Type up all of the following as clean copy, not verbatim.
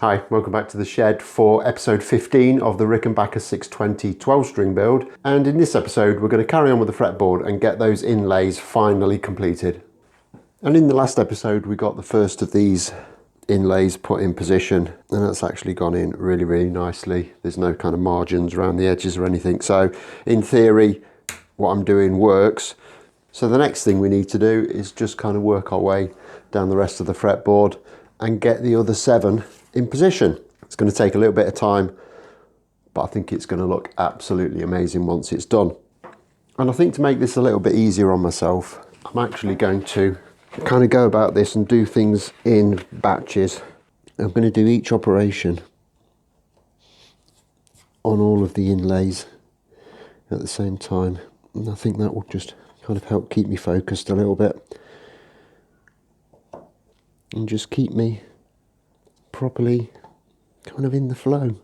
Hi, welcome back to the shed for episode 15 of the Rickenbacker 620 12-string build. And in this episode, we're going to carry on with the fretboard and get those inlays finally completed. And in the last episode, we got the first of these inlays put in position, and that's actually gone in really, really nicely. There's no kind of margins around the edges or anything. So in theory, what I'm doing works. So the next thing we need to do is just kind of work our way down the rest of the fretboard and get the other 7 in position. It's going to take a little bit of time, but I think it's going to look absolutely amazing once it's done. And I think to make this a little bit easier on myself, I'm actually going to kind of go about this and do things in batches. I'm going to do each operation on all of the inlays at the same time, and I think that will just kind of help keep me focused a little bit and just keep me properly kind of in the flow.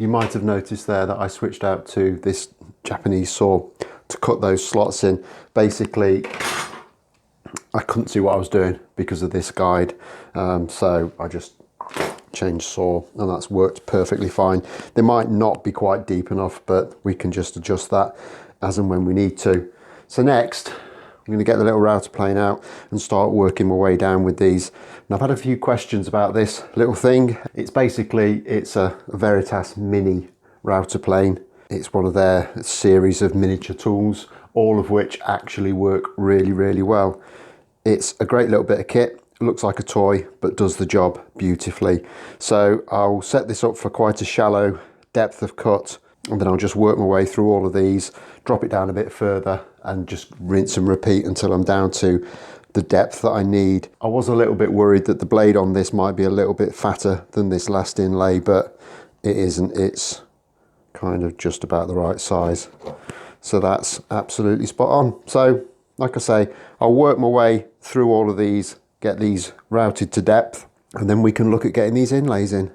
you might have noticed there that I switched out to this Japanese saw to cut those slots in. Basically, I couldn't see what I was doing because of this guide, so I just changed saw, and that's worked perfectly fine. They might not be quite deep enough, but we can just adjust that as and when we need to. So next, I'm going to get the little router plane out and start working my way down with these. And I've had a few questions about this little thing. It's a Veritas mini router plane. It's one of their series of miniature tools, all of which actually work really, really well. It's a great little bit of kit. It looks like a toy, but does the job beautifully. So I'll set this up for quite a shallow depth of cut, and then I'll just work my way through all of these, drop it down a bit further, and just rinse and repeat until I'm down to the depth that I need. I was a little bit worried that the blade on this might be a little bit fatter than this last inlay, but it isn't. It's kind of just about the right size. So that's absolutely spot on. So like I say, I'll work my way through all of these, get these routed to depth, and then we can look at getting these inlays in.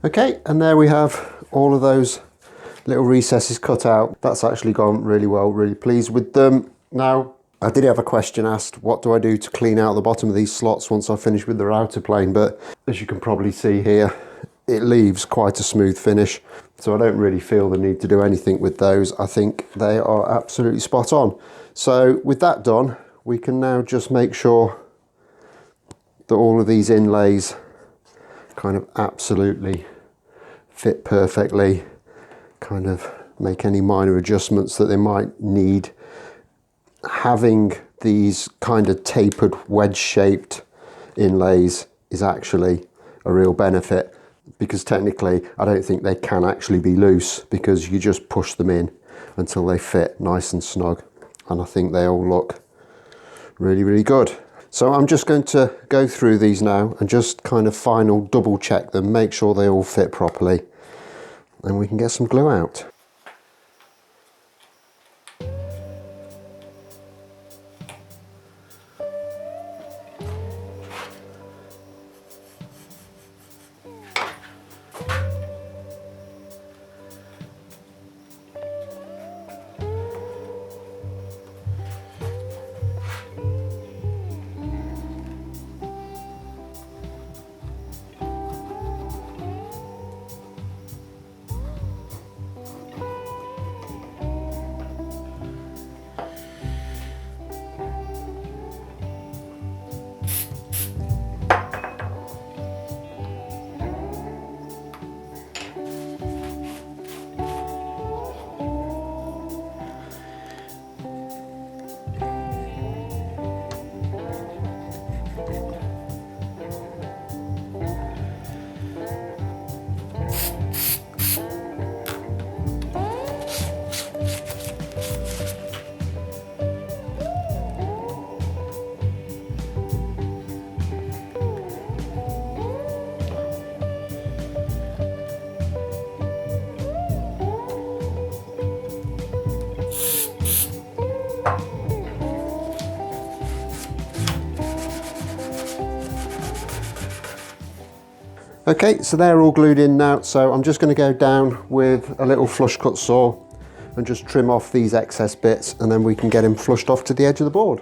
Okay, and there we have all of those little recesses cut out. That's actually gone really well, really pleased with them. Now, I did have a question asked, what do I do to clean out the bottom of these slots once I finish with the router plane? But as you can probably see here, it leaves quite a smooth finish. So I don't really feel the need to do anything with those. I think they are absolutely spot on. So with that done, we can now just make sure that all of these inlays kind of absolutely fit perfectly, kind of make any minor adjustments that they might need. Having these kind of tapered wedge shaped inlays is actually a real benefit, because technically I don't think they can actually be loose, because you just push them in until they fit nice and snug, and I think they all look really, really good. So I'm just going to go through these now and just kind of final double check them, make sure they all fit properly, and we can get some glue out. Okay, so they're all glued in now, so I'm just going to go down with a little flush cut saw and just trim off these excess bits, and then we can get them flushed off to the edge of the board.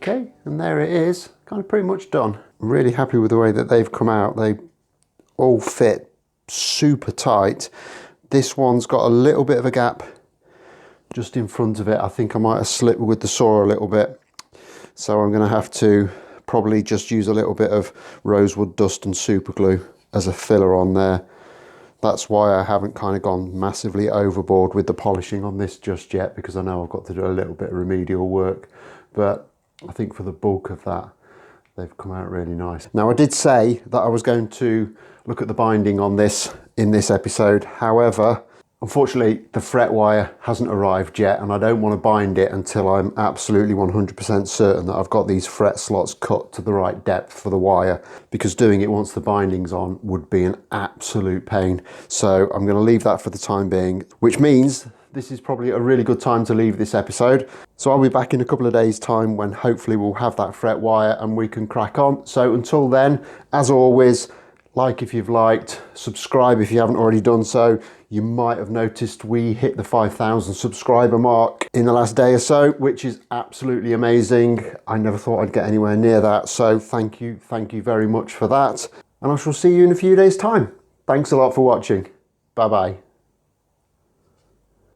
Okay, and there it is, kind of pretty much done. I'm really happy with the way that they've come out. They all fit super tight. This one's got a little bit of a gap just in front of it. I think I might have slipped with the saw a little bit. So I'm going to have to probably just use a little bit of rosewood dust and super glue as a filler on there. That's why I haven't kind of gone massively overboard with the polishing on this just yet, because I know I've got to do a little bit of remedial work. But I think for the bulk of that, they've come out really nice. Now, I did say that I was going to look at the binding on this in this episode. However, unfortunately, the fret wire hasn't arrived yet, and I don't want to bind it until I'm absolutely 100% certain that I've got these fret slots cut to the right depth for the wire, because doing it once the binding's on would be an absolute pain. So I'm going to leave that for the time being, which means this is probably a really good time to leave this episode. So I'll be back in a couple of days' time when hopefully we'll have that fret wire and we can crack on. So until then, as always, like if you've liked, subscribe if you haven't already done so. You might have noticed we hit the 5,000 subscriber mark in the last day or so, which is absolutely amazing. I never thought I'd get anywhere near that. So thank you very much for that. And I shall see you in a few days' time. Thanks a lot for watching. Bye-bye.